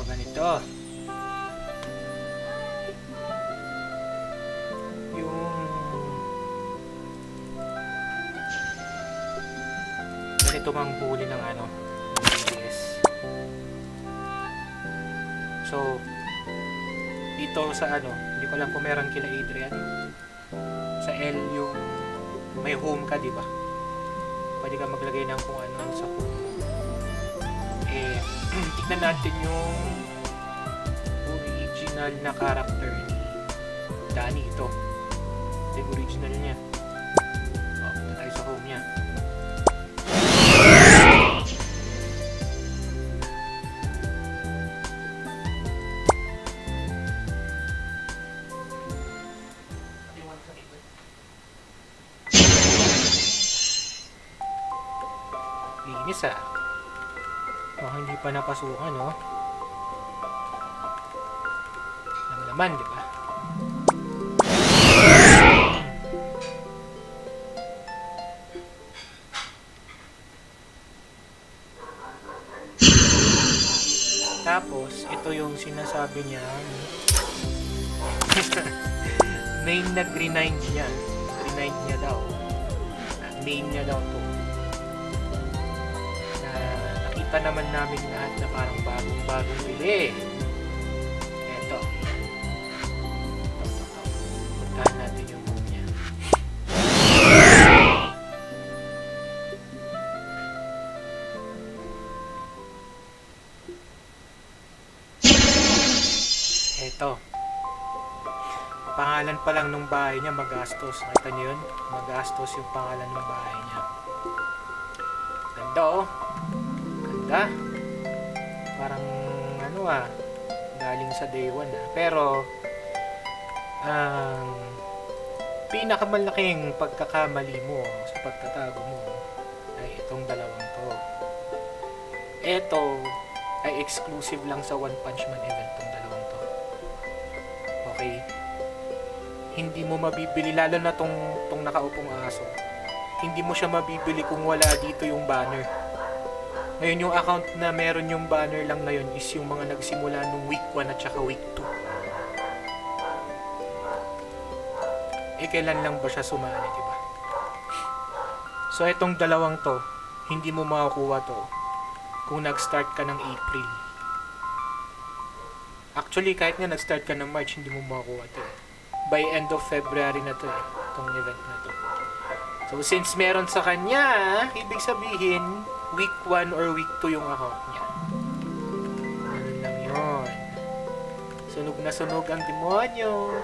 ganito. Yung ganito mang huli ng ano, DBS. So, dito sa ano, hindi ko alam kung meron kila Adrian. Sa L yung may home ka, di ba? Pwede ka maglagay ng kung ano sa home. Eh, tignan natin yung original na character ni Danny. Ito yung original niya. Punta tayo sa home niya. Linis ah. Hindi pa napasukan, no? Laman, di ba? Tapos, ito yung sinasabi niya. Main na grind niya. Grind niya daw. Main niya daw to. Nakita naman namin lahat na parang bagong bili. Eto. Puntahan natin yung home niya. Eto. Pangalan pa lang nung bahay niya, Magastos. Nakita niyo yun? Magastos yung pangalan ng bahay niya. Ganda oh. Ganda. Parang ano galing sa day 1 Pero ang pinakamalaking pagkakamali mo sa pagtatago mo ay itong dalawang to. Ito ay exclusive lang sa One Punch Man event tong dalawang to. Okay? Hindi mo mabibili, lalo na tong nakaupong aso. Hindi mo siya mabibili kung wala dito yung banner. Ngayon yung account na meron yung banner lang na yun is yung mga nagsimula nung week 1 at saka week 2. Kailan lang ba siya sumali, diba? So itong dalawang to, hindi mo makakuha to kung nag-start ka ng April. Actually, kahit nga nag-start ka ng March, hindi mo makakuha to By end of February na to itong event na to. So since meron sa kanya, ibig sabihin week 1 or week 2 yung account niya. Ganun lang yun. Sunog na sunog ang demonyo.